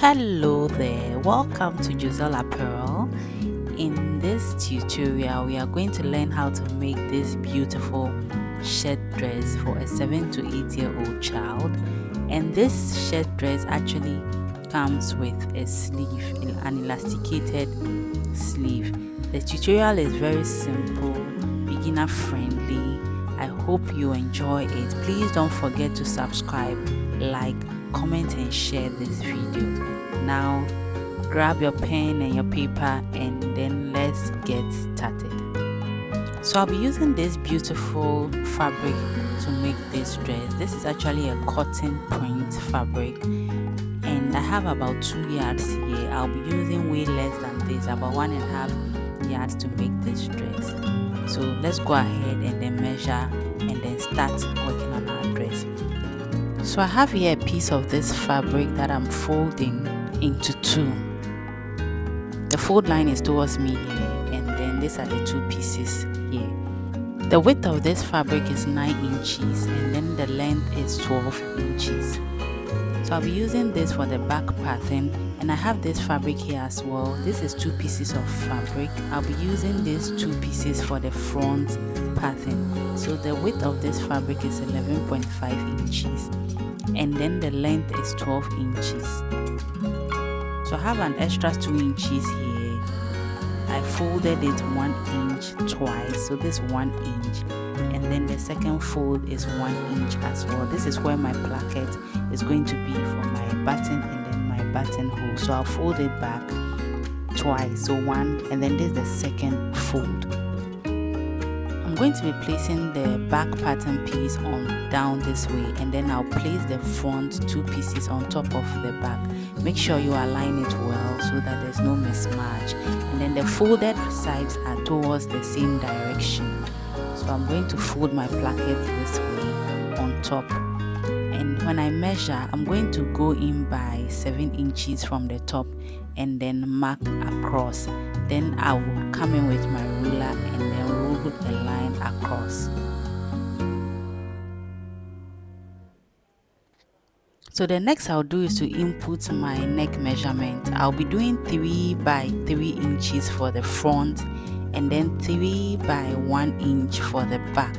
Hello there, welcome to Giselle Apparel. In this tutorial, we are going to learn how to make this beautiful shirt dress for a 7 to 8-year-old child. And this shirt dress actually comes with a sleeve, an elasticated sleeve. The tutorial is very simple, beginner friendly. I hope you enjoy it. Please don't forget to subscribe, like, comment and share this video. Now grab your pen and your paper and then let's get started. So I'll be using this beautiful fabric to make this dress. This is actually a cotton print fabric and I have about 2 yards here. I'll be using way less than this, about 1.5 yards to make this dress. So let's go ahead and then measure and then start working on our dress. So I have here a piece of this fabric that I'm folding into two. The fold line is towards me here, and then these are the two pieces here. The width of this fabric is 9 inches and then the length is 12 inches. So I'll be using this for the back pattern, and I have this fabric here as well. This is 2 pieces of fabric. I'll be using these 2 pieces for the front pattern. So the width of this fabric is 11.5 inches and then the length is 12 inches. So I have an extra 2 inches here. I folded it 1 inch twice, so this 1 inch, and then the second fold is 1 inch as well. This is where my placket is going to be for my button and then my buttonhole. So I'll fold it back twice, so one, and then this is the second fold. I'm going to be placing the back pattern piece on down this way, and then I'll place the front 2 pieces on top of the back. Make sure you align it well so that there's no mismatch, and then the folded sides are towards the same direction. So I'm going to fold my placket this way on top, and when I measure, I'm going to go in by 7 inches from the top and then mark across. Then I will come in with my ruler and then roll a line across. So the next I'll do is to input my neck measurement. I'll be doing 3 by 3 inches for the front and then 3 by 1 inch for the back.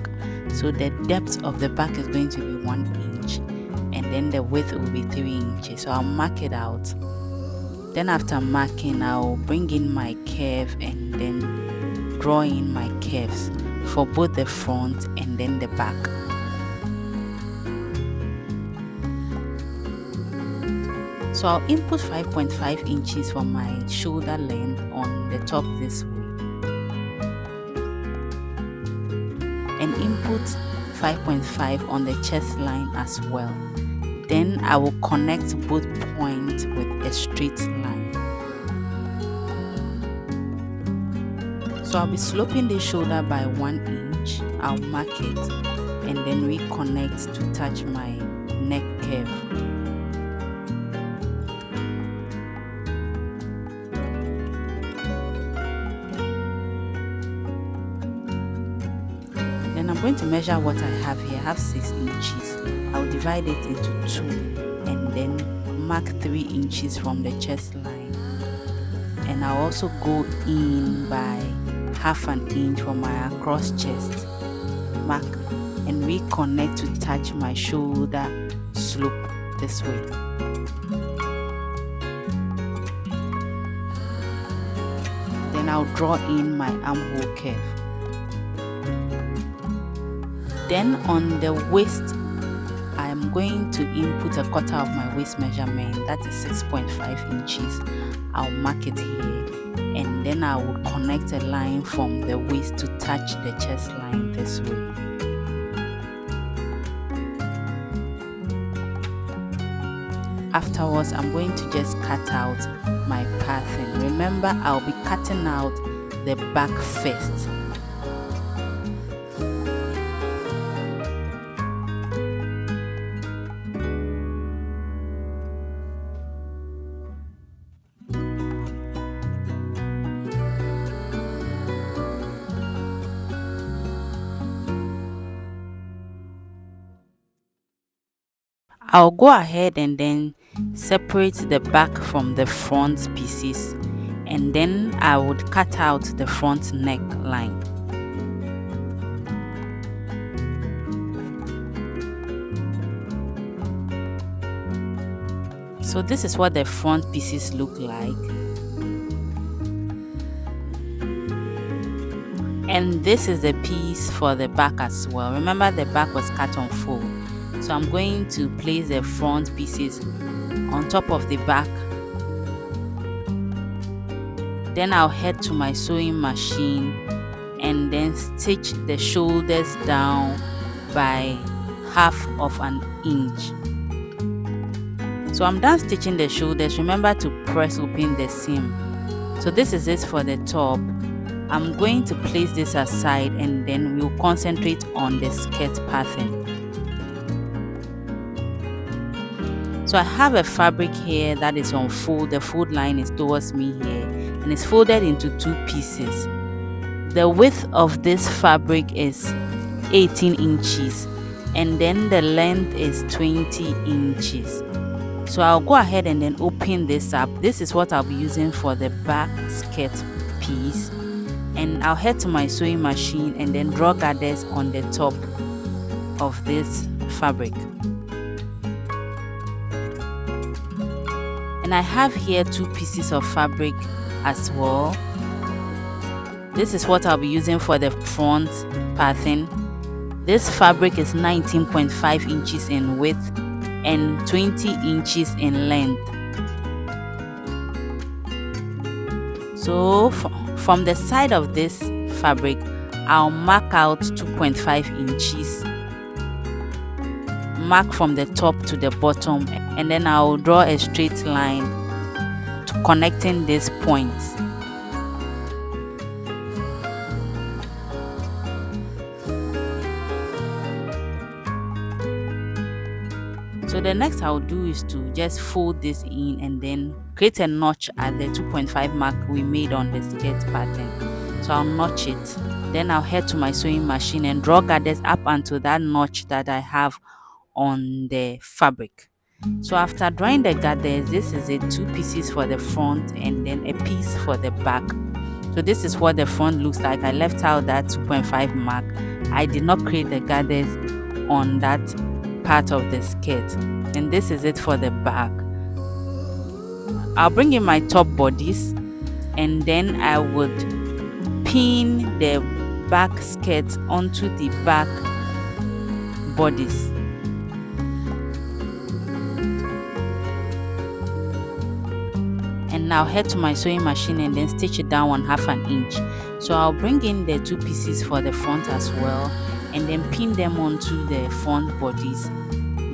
So the depth of the back is going to be 1 inch and then the width will be 3 inches. So I'll mark it out. Then after marking, I'll bring in my curve and then draw in my curves for both the front and then the back. So I'll input 5.5 inches for my shoulder length on the top this way and input 5.5 on the chest line as well. Then I will connect both points with a straight line. So I'll be sloping the shoulder by 1 inch. I'll mark it and then reconnect to touch my neck curve. Then I'm going to measure what I have here. I have 6 inches. I'll divide it into 2 and then mark 3 inches from the chest line. And I'll also go in by half an inch for my across chest mark and reconnect to touch my shoulder slope this way. Then I'll draw in my armhole curve. Then on the waist, I'm going to input a quarter of my waist measurement, that is 6.5 inches. I'll mark it here and then I will connect a line from the waist to touch the chest line this way. Afterwards, I'm going to just cut out my pattern. Remember, I'll be cutting out the back first. I'll go ahead and then separate the back from the front pieces, and then I would cut out the front neckline. So this is what the front pieces look like. And this is the piece for the back as well. Remember, the back was cut on fold. So I'm going to place the front pieces on top of the back. Then I'll head to my sewing machine and then stitch the shoulders down by half of an inch. So I'm done stitching the shoulders. Remember to press open the seam. So this is it for the top. I'm going to place this aside and then we'll concentrate on the skirt pattern. So I have a fabric here that is on fold. The fold line is towards me here and it's folded into two pieces. The width of this fabric is 18 inches and then the length is 20 inches. So I'll go ahead and then open this up. This is what I'll be using for the back skirt piece. And I'll head to my sewing machine and then draw gathers on the top of this fabric. And I have here two pieces of fabric as well. This is what I'll be using for the front pattern. This fabric is 19.5 inches in width and 20 inches in length. So from the side of this fabric, I'll mark out 2.5 inches. Mark from the top to the bottom and then I'll draw a straight line to connecting these points. So the next I'll do is to just fold this in and then create a notch at the 2.5 mark we made on the skirt pattern. So I'll notch it. Then I'll head to my sewing machine and draw gathers up until that notch that I have on the fabric. So after drawing the gathers, this is it, two pieces for the front and then a piece for the back. So this is what the front looks like. I left out that 2.5 mark. I did not create the gathers on that part of the skirt, and this is it for the back. I'll bring in my top bodies and then I would pin the back skirt onto the back bodies. And now head to my sewing machine and then stitch it down 1/2 inch. So I'll bring in the two pieces for the front as well and then pin them onto the front bodies.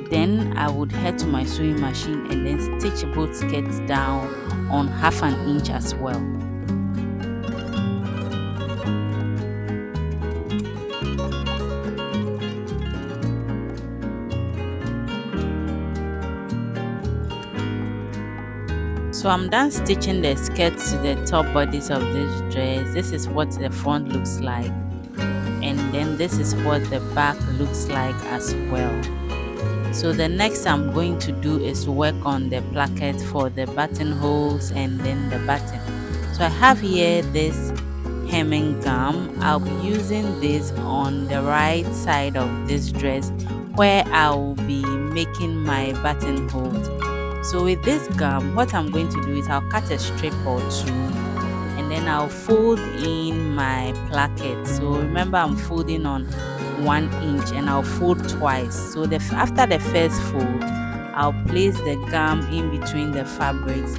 Then I would head to my sewing machine and then stitch both skirts down on 1/2 inch as well. So I'm done stitching the skirts to the top bodies of this dress. This is what the front looks like, and then this is what the back looks like as well. So the next I'm going to do is work on the placket for the buttonholes and then the button. So I have here this hemming gum. I'll be using this on the right side of this dress where I'll be making my buttonholes. So with this gum, what I'm going to do is I'll cut a strip or two and then I'll fold in my placket. So remember, I'm folding on 1 inch and I'll fold twice. So after the first fold, I'll place the gum in between the fabrics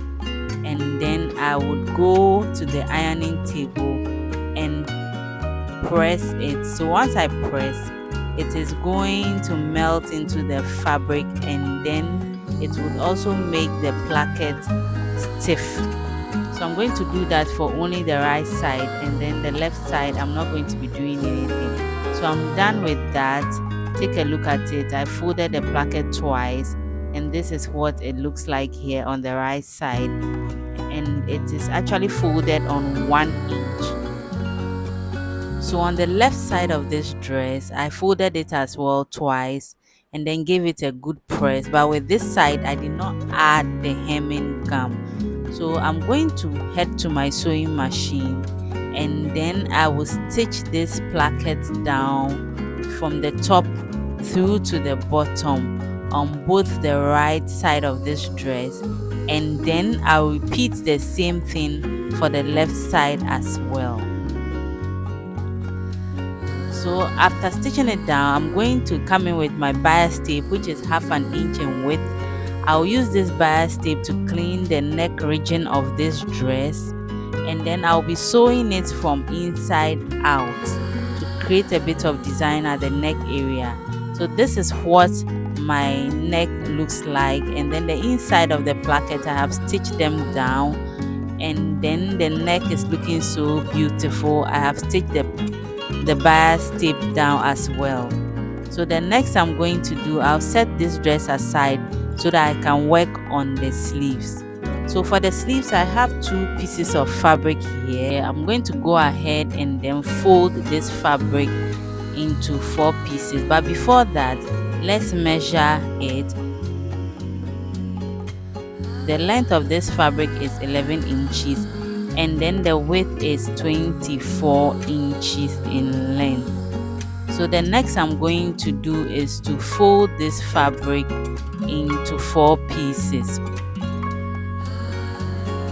and then I would go to the ironing table and press it. So once I press, it is going to melt into the fabric and then it would also make the placket stiff. So I'm going to do that for only the right side, and then the left side I'm not going to be doing anything. So I'm done with that. Take a look at it. I folded the placket twice and this is what it looks like here on the right side, and it is actually folded on 1 inch. So on the left side of this dress, I folded it as well twice and then gave it a good press. But with this side, I did not add the hemming gum. So I'm going to head to my sewing machine, and then I will stitch this placket down from the top through to the bottom on both the right side of this dress, and then I'll repeat the same thing for the left side as well. So after stitching it down, I'm going to come in with my bias tape, which is half an inch in width. I'll use this bias tape to clean the neck region of this dress, and then I'll be sewing it from inside out to create a bit of design at the neck area. So this is what my neck looks like, and then the inside of the placket I have stitched them down, and then the neck is looking so beautiful. I have stitched the bias tape down as well. So the next I'm going to do, I'll set this dress aside so that I can work on the sleeves. So for the sleeves, I have 2 pieces of fabric here. I'm going to go ahead and then fold this fabric into 4 pieces, but before that, let's measure it. The length of this fabric is 11 inches, and then the width is 24 inches in length. So the next I'm going to do is to fold this fabric into 4 pieces.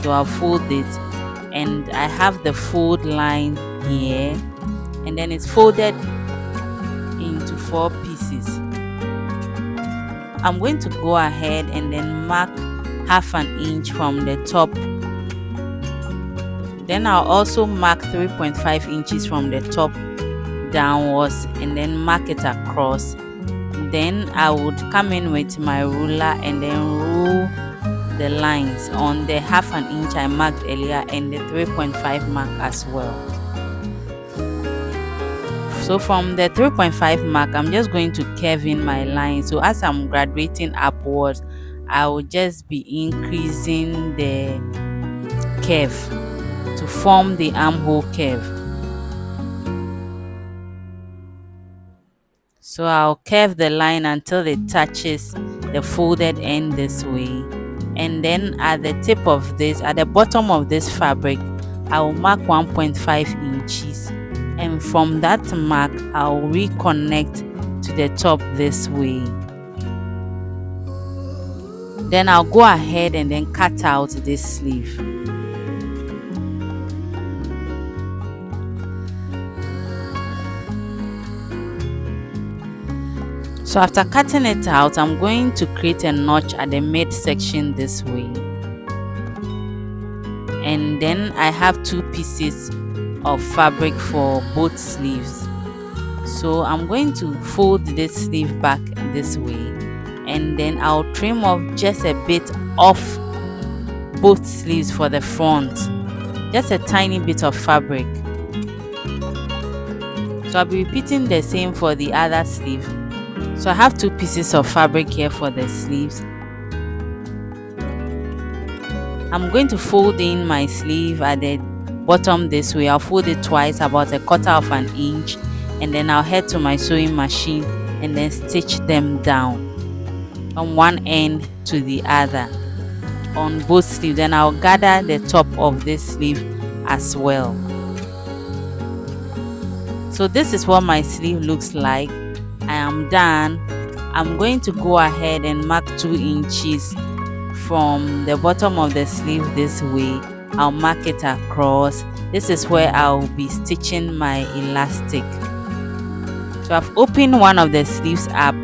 So I'll fold it, and I have the fold line here, and then it's folded into 4 pieces. I'm going to go ahead and then mark half an inch from the top. Then I'll also mark 3.5 inches from the top downwards, and then mark it across. Then I would come in with my ruler and then rule the lines on the half an inch I marked earlier and the 3.5 mark as well. So from the 3.5 mark, I'm just going to curve in my line. So as I'm graduating upwards, I will just be increasing the curve to form the armhole curve. So I'll curve the line until it touches the folded end this way, and then at the tip of this, at the bottom of this fabric, I will mark 1.5 inches, and from that mark I'll reconnect to the top this way. Then I'll go ahead and then cut out this sleeve. So after cutting it out, I'm going to create a notch at the midsection this way. And then I have 2 pieces of fabric for both sleeves. So I'm going to fold this sleeve back this way, and then I'll trim off just a bit off both sleeves for the front, just a tiny bit of fabric. So I'll be repeating the same for the other sleeve. So I have 2 pieces of fabric here for the sleeves. I'm going to fold in my sleeve at the bottom this way. I'll fold it twice, about 1/4 inch, and then I'll head to my sewing machine and then stitch them down on one end to the other on both sleeves. Then I'll gather the top of this sleeve as well. So this is what my sleeve looks like. I am done. I'm going to go ahead and mark 2 inches from the bottom of the sleeve this way. I'll mark it across. This is where I'll be stitching my elastic. So I've opened one of the sleeves up,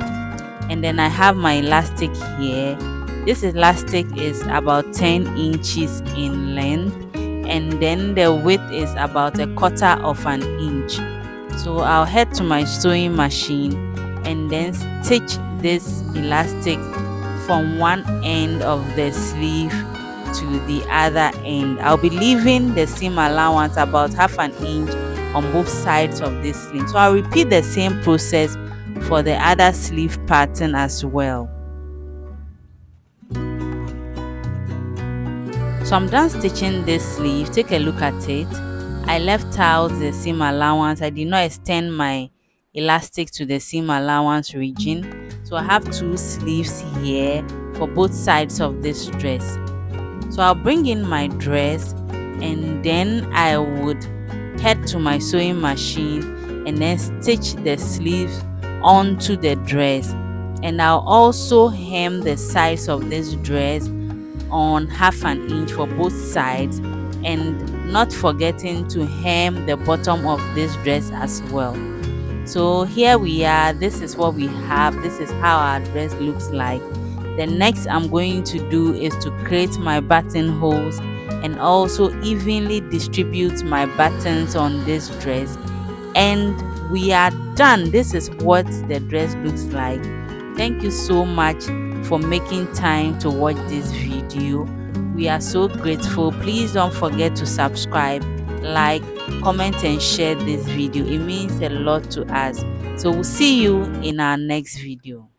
and then I have my elastic here. This elastic is about 10 inches in length, and then the width is about 1/4 inch. So I'll head to my sewing machine and then stitch this elastic from one end of the sleeve to the other end. I'll be leaving the seam allowance about 1/2 inch on both sides of this sleeve. So I'll repeat the same process for the other sleeve pattern as well. So I'm done stitching this sleeve. Take a look at it. I left out the seam allowance. I did not extend my elastic to the seam allowance region. So I have two sleeves here for both sides of this dress. So I'll bring in my dress, and then I would head to my sewing machine and then stitch the sleeves onto the dress. And I'll also hem the sides of this dress on 1/2 inch for both sides, and not forgetting to hem the bottom of this dress as well. So here we are, this is what we have, this is how our dress looks like. The next I'm going to do is to create my buttonholes and also evenly distribute my buttons on this dress, and we are done. This is what the dress looks like. Thank you so much for making time to watch this video. We are so grateful. Please don't forget to subscribe, like, comment and share this video. It means a lot to us. So we'll see you in our next video.